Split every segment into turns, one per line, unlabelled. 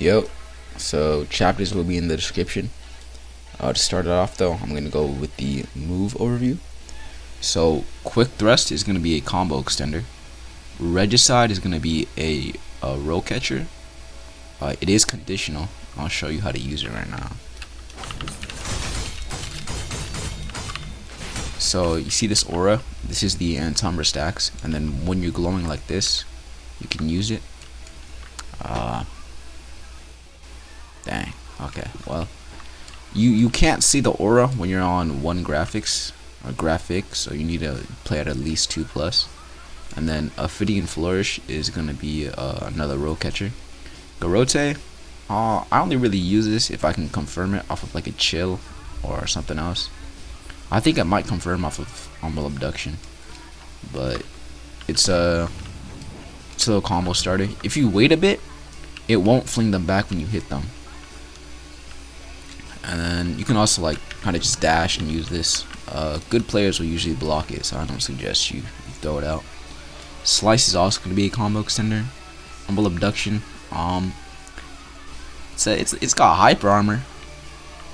Yep. So chapters will be in the description. To start it off though, I'm gonna go with the move overview. So quick thrust is gonna be a combo extender. Regicide is gonna be a row catcher. It is conditional. I'll show you how to use it right now. So you see this aura? This is the Antumbra stacks, and then when you're glowing like this, you can use it. Dang. Okay. Well, you can't see the aura when you're on one graphics or graphic, so you need to play at least 2+. And then Ophidian Flourish is gonna be another row catcher. Garrote, I only really use this if I can confirm it off of like a chill or something else. I think I might confirm off of Humble Abduction, but it's a little combo starter. If you wait a bit, it won't fling them back when you hit them. And then you can also like kind of just dash and use this. Good players will usually block it, so I don't suggest you throw it out. Slice is also going to be a combo extender. Humble Abduction. It's got hyper armor,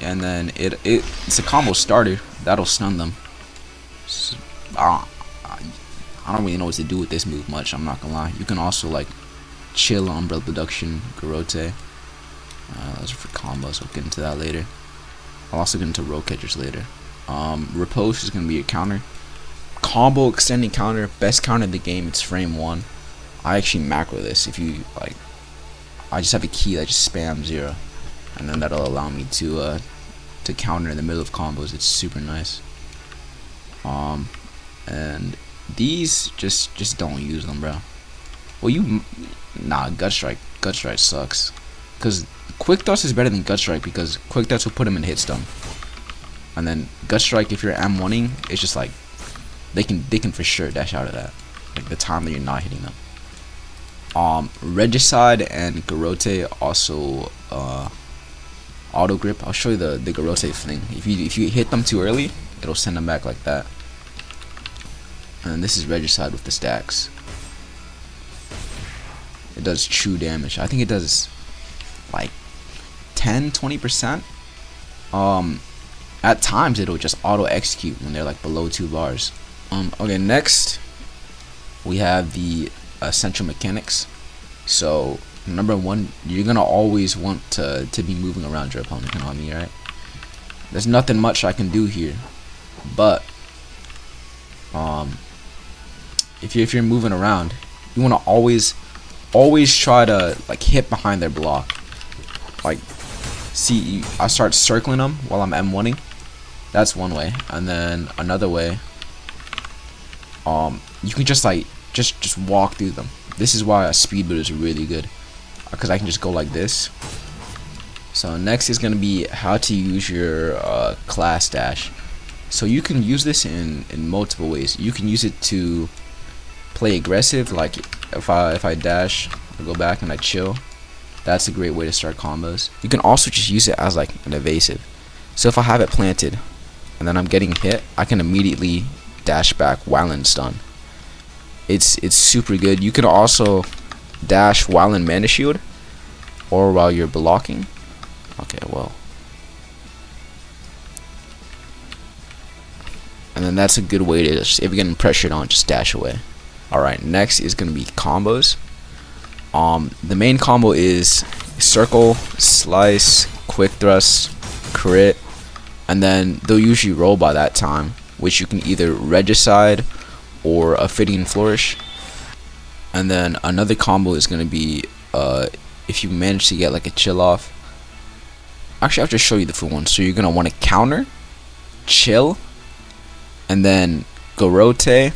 and then it's a combo starter that'll stun them. So, I don't really know what to do with this move much. I'm not gonna lie. You can also like chill Umbrella Abduction, Garrote. Those are for combos. We'll get into that later. I'll also get into row catchers later. Riposte is gonna be a counter. Combo extending counter, best counter in the game. It's frame 1. I actually macro this. If you like, I just have a key that just spams 0, and then that'll allow me to counter in the middle of combos. It's super nice. And these just don't use them, bro. Well, Gut Strike sucks. Cause Quick Thrust is better than Gut Strike because Quick Thrust will put him in hit stun, and then Gut Strike, if you're M1ing, it's just like they can for sure dash out of that, like the time that you're not hitting them. Regicide and Garrote also auto grip. I'll show you the Garrote thing. If you hit them too early, it'll send them back like that. And this is Regicide with the stacks. It does true damage. I think it does like 10-20%. At times it'll just auto execute when they're like below 2 bars. Okay, next we have the essential mechanics. So number 1, you're gonna always want to be moving around your opponent. You know what I mean, right? There's nothing much I can do here, but if you're moving around, you want to always try to like hit behind their block. Like, see, I start circling them while I'm M1ing. That's one way, and then another way, you can just like just walk through them. This is why a speed build is really good, because I can just go like this. So next is gonna be how to use your class dash. So you can use this in multiple ways. You can use it to play aggressive, like if I dash, I go back and I chill. That's a great way to start combos. You can also just use it as like an evasive. So if I have it planted and then I'm getting hit, I can immediately dash back while in stun. It's super good. You can also dash while in mana shield or while you're blocking. Okay, well. And then that's a good way to just, if you're getting pressured on, just dash away. Alright, next is going to be combos. The main combo is circle, slice, quick thrust, crit, and then they'll usually roll by that time, which you can either Regicide or Ophidian Flourish. And then another combo is going to be if you manage to get like a chill off. Actually, I'll just show you the full one. So you're going to want to counter, chill, and then Garrote.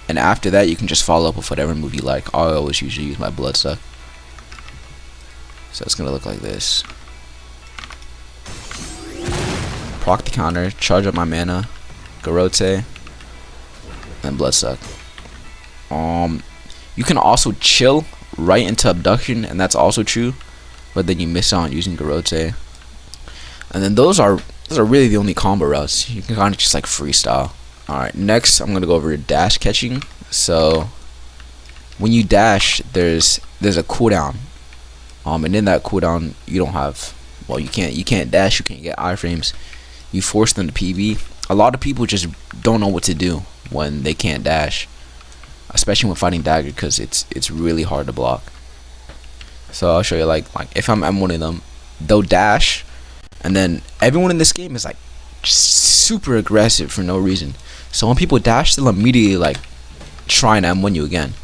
And after that, you can just follow up with whatever move you like. I always usually use my Bloodsuck. So it's gonna look like this. Proc the counter, charge up my mana, Garrote, and Bloodsuck. You can also chill right into Abduction, and that's also true. But then you miss out on using Garrote. And then those are really the only combo routes. You can kind of just like freestyle. Alright, next I'm gonna go over dash catching. So when you dash, there's a cooldown And in that cooldown, you don't have, well, you can't dash, you can't get iframes. You force them to PV. A lot of people just don't know what to do when they can't dash, especially when fighting dagger, because it's really hard to block. So I'll show you, like if I'm M1 of them, they'll dash, and then everyone in this game is like super aggressive for no reason. So when people dash, they'll immediately like try and M1 you again.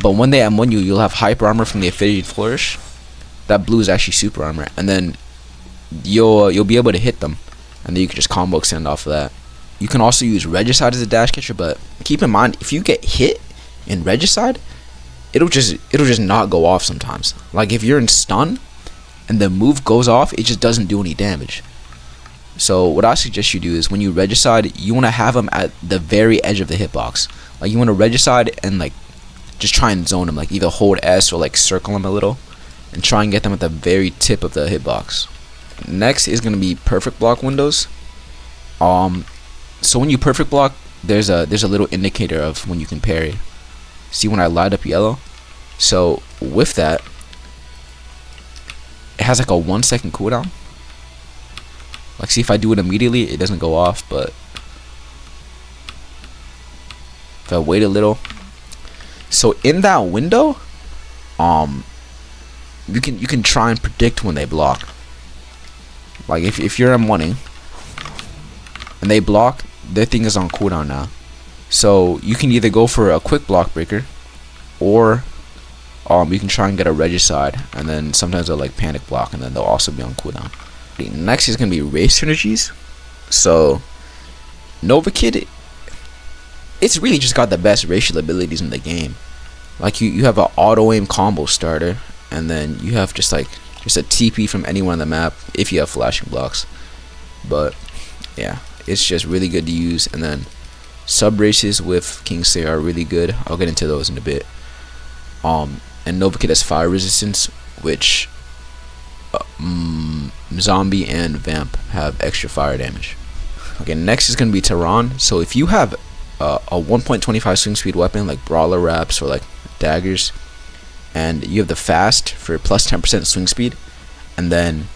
But when they M1 you, you'll have hyper armor from the Affinity Flourish. That blue is actually super armor, and then you'll be able to hit them, and then you can just combo extend off of that. You can also use Regicide as a dash catcher, but keep in mind, if you get hit in Regicide, it'll just not go off sometimes. Like if you're in stun and the move goes off, it just doesn't do any damage. So what I suggest you do is when you Regicide, you want to have them at the very edge of the hitbox. Like you want to Regicide and like just try and zone them, like either hold S or like circle them a little and try and get them at the very tip of the hitbox. Next is going to be perfect block windows. So when you perfect block, there's a little indicator of when you can parry. See when I light up yellow? So with that, it has like a 1 second cooldown. Like see if I do it immediately, it doesn't go off, but if I wait a little. So in that window, you can try and predict when they block. Like if you're M1ing and they block, their thing is on cooldown now. So you can either go for a quick block breaker, or you can try and get a Regicide, and then sometimes they'll like panic block, and then they'll also be on cooldown. Next is gonna be race synergies. So Nova Kid, it's really just got the best racial abilities in the game. Like you have an auto aim combo starter, and then you have just a TP from anywhere on the map if you have flashing blocks. But yeah, it's just really good to use. And then Subraces with Kingslayer are really good. I'll get into those in a bit. And Nova Kid has fire resistance, which Zombie and Vamp have extra fire damage. Okay, next is going to be Tehran. So if you have a 1.25 swing speed weapon like Brawler Wraps or like daggers, and you have the fast for plus 10% swing speed, and then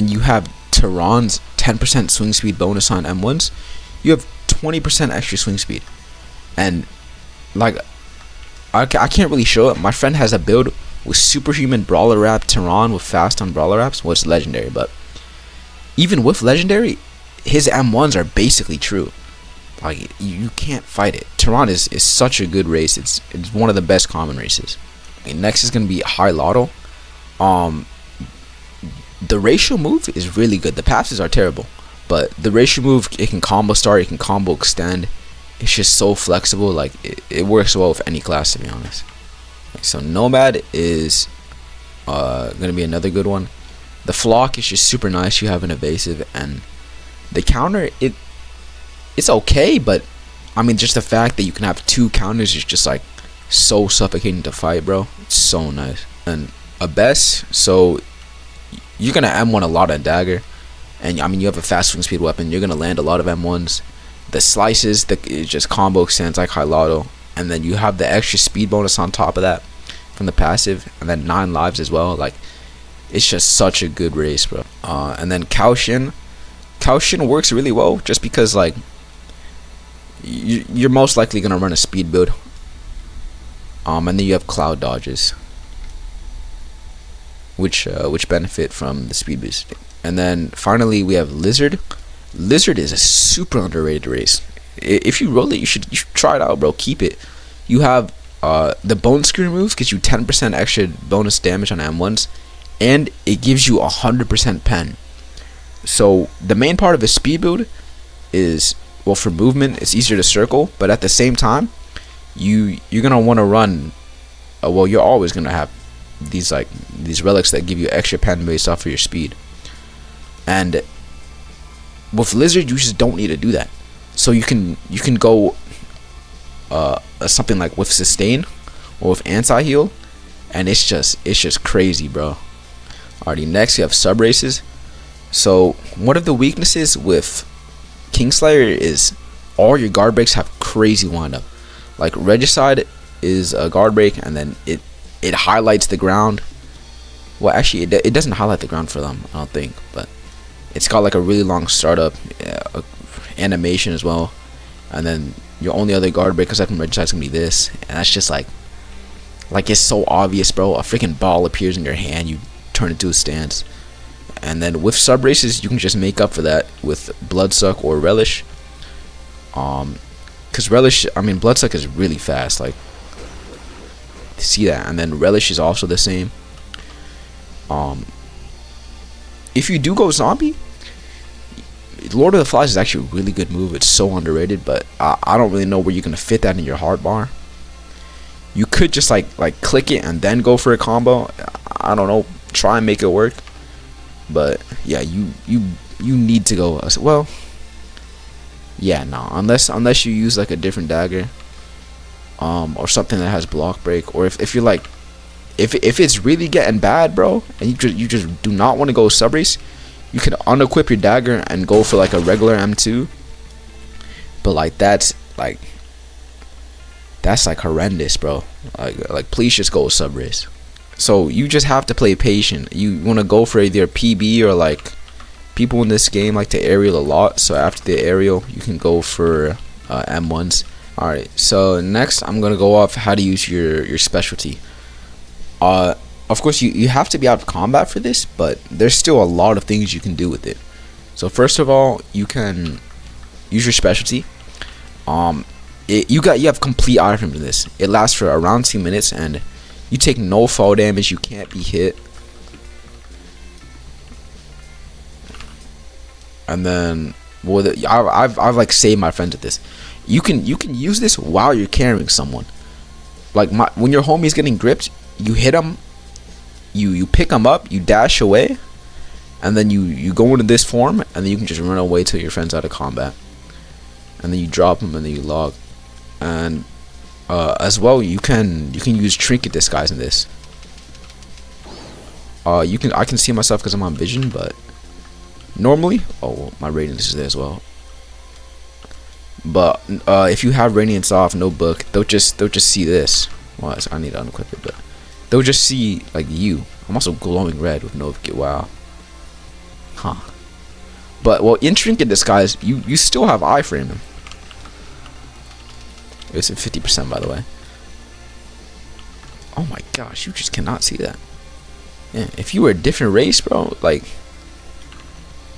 you have Tehran's 10% swing speed bonus on M1s, you have 20% extra swing speed. And like I can't really show it. My friend has a build with superhuman Brawler Wrap Tehran with fast on Brawler Wraps. Well, it's legendary, but even with legendary, his M1s are basically true. Like you can't fight it. Tehran is such a good race. It's one of the best common races. Okay, next is gonna be High Lotto. The ratio move is really good. The passes are terrible, but the ratio move, it can combo start, it can combo extend. It's just so flexible. Like it works well with any class, to be honest. Okay, so Nomad is gonna be another good one. The Flock is just super nice. You have an evasive, and the counter, it's okay, but I mean just the fact that you can have 2 counters is just like so suffocating to fight, bro. It's so nice. And a Bess, so you're gonna M1 a lot of dagger, and I mean you have a fast swing speed weapon. You're gonna land a lot of M1s. The slices, it just combo extends like High Lotto, and then you have the extra speed bonus on top of that from the passive, and then 9 lives as well. Like it's just such a good race, bro. And then Kaoshin works really well just because like you're most likely gonna run a speed build. And then you have Cloud dodges, which benefit from the speed boost. And then finally we have Lizard. Lizard is a super underrated race. If you roll it, you should try it out, bro. Keep it. You have the Bone Screw move gives you 10% extra bonus damage on M1s, and it gives you 100% pen. So the main part of the speed build is, well, for movement it's easier to circle, but at the same time you're gonna want to run well, you're always gonna have these relics that give you extra pen based off of your speed. And with Lizard, you just don't need to do that. So you can go something like with sustain or with anti-heal, and it's just crazy, bro. Alrighty, next we have Subraces. So one of the weaknesses with Kingslayer is all your guard breaks have crazy windup. Like Regicide is a guard break, and then it highlights the ground. Well, actually, it doesn't highlight the ground for them, I don't think, but it's got like a really long startup animation as well. And then your only other guard break aside from Regicide is gonna be this, and that's just like it's so obvious, bro. A freaking ball appears in your hand, you turn it to a stance. And then with Subraces, you can just make up for that with Bloodsuck or Relish. Cause Relish, I mean, Bloodsuck is really fast, like, see that. And then Relish is also the same. If you do go zombie, Lord of the Flies is actually a really good move. It's so underrated, but I don't really know where you're gonna fit that in your hard bar. You could just like click it and then go for a combo. I don't know. Try and make it work. But yeah, you need to go. Well, yeah, no. Unless you use like a different dagger, or something that has block break, or if you're like, if it's really getting bad, bro, and you just do not want to go Subrace, you can unequip your dagger and go for like a regular M2. But like that's like horrendous, bro. Like please just go Subrace. So you just have to play patient. You want to go for either PB or like people in this game like to aerial a lot. So after the aerial, you can go for M1s. Alright, so next I'm gonna go off how to use your specialty. Of course you have to be out of combat for this, but there's still a lot of things you can do with it. So first of all, you can use your specialty. You have complete items in this. It lasts for around 2 minutes, and you take no fall damage. You can't be hit. And then, well, I've like saved my friends at this. You can use this while you're carrying someone. Like when your homie's getting gripped, you hit him. You pick him up. You dash away, and then you go into this form, and then you can just run away till your friend's out of combat. And then you drop him, and then you log. And as well, you can use trinket disguise in this. I can see myself because I'm on vision, but normally, oh well, my radiance is there as well. But if you have radiance off, no book, they'll just see this. Well, I need to unequip it, but they'll just see like you. I'm also glowing red with no get. Wow. Huh. But well, in trinket disguise, you still have iframing. It's at 50%, by the way. Oh my gosh, you just cannot see that. Yeah, if you were a different race, bro, like.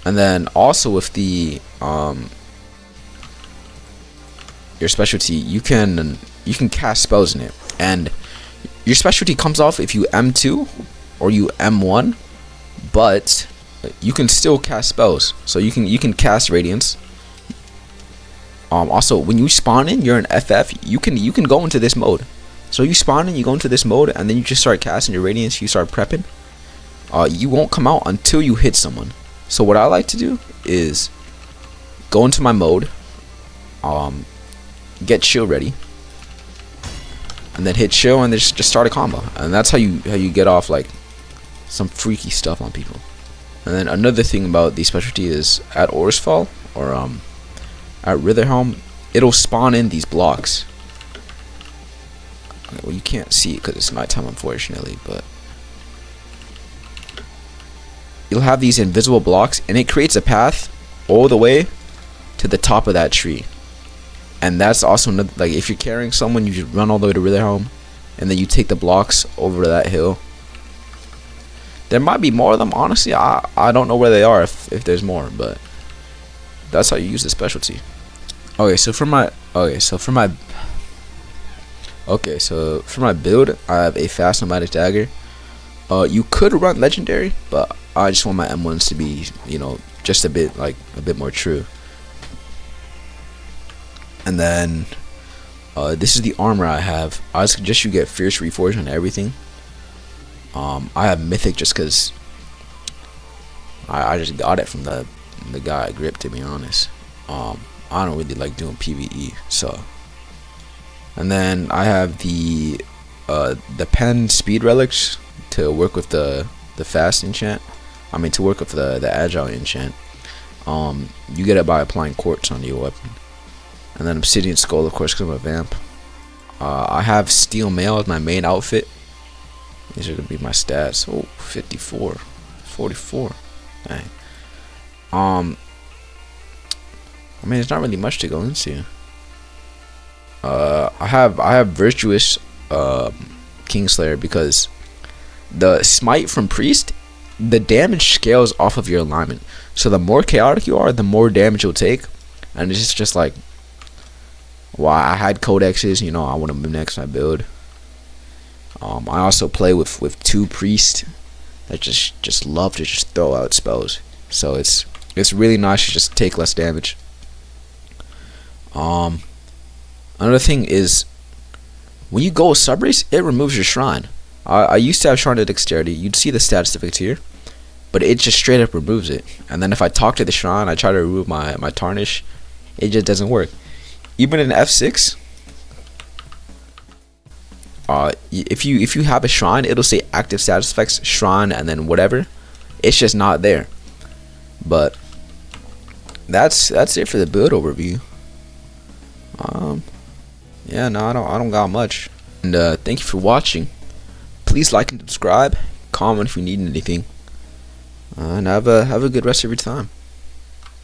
And then also with the your specialty, you can cast spells in it, and your specialty comes off if you M2 or you M1, but you can still cast spells. So you can cast radiance. Also, when you spawn in, you're in FF. You can go into this mode. So you spawn in, you go into this mode, and then you just start casting your radiance. You start prepping. You won't come out until you hit someone. So what I like to do is go into my mode, get chill ready, and then hit chill, and then just start a combo. And that's how you get off like some freaky stuff on people. And then another thing about the specialty is at Orsfall or at Ritherhelm, it'll spawn in these blocks. Okay, well, you can't see it because it's nighttime, unfortunately, but you'll have these invisible blocks, and it creates a path all the way to the top of that tree. And that's also another, like if you're carrying someone, you just run all the way to Ritherhelm, and then you take the blocks over to that hill. There might be more of them, honestly. I don't know where they are if there's more, but that's how you use the specialty. Okay, so for my build, I have a fast nomadic dagger. You could run legendary, but I just want my M1s to be, you know, just a bit more true. And then this is the armor I have. I suggest you get Fierce Reforged on everything. I have Mythic just because I just got it from the guy I gripped, to be honest. I don't really like doing PvE, so. And then I have the pen speed relics to work with the fast enchant. I mean, to work with the agile enchant. You get it by applying quartz on your weapon. And then Obsidian Skull, of course, because I'm a vamp. I have Steel Mail as my main outfit. These are gonna be my stats. Oh, 54, 44. Dang. I mean, there's not really much to go into. I have virtuous Kingslayer because the smite from priest, the damage scales off of your alignment. So the more chaotic you are, the more damage you'll take, and it's just like, well, I had codexes, you know, I want to next my build. I also play with 2 priests that just love to just throw out spells. So it's really nice to just take less damage. Another thing is, when you go with Subrace, it removes your shrine. I used to have shrine of dexterity. You'd see the statistics here, but it just straight up removes it. And then if I talk to the shrine, I try to remove my tarnish, it just doesn't work. Even in F6, if you have a shrine, it'll say active status effects shrine and then whatever. It's just not there. But that's it for the build overview. Yeah, no, I don't got much. And thank you for watching. Please like and subscribe. Comment if you need anything. And have a good rest of your time.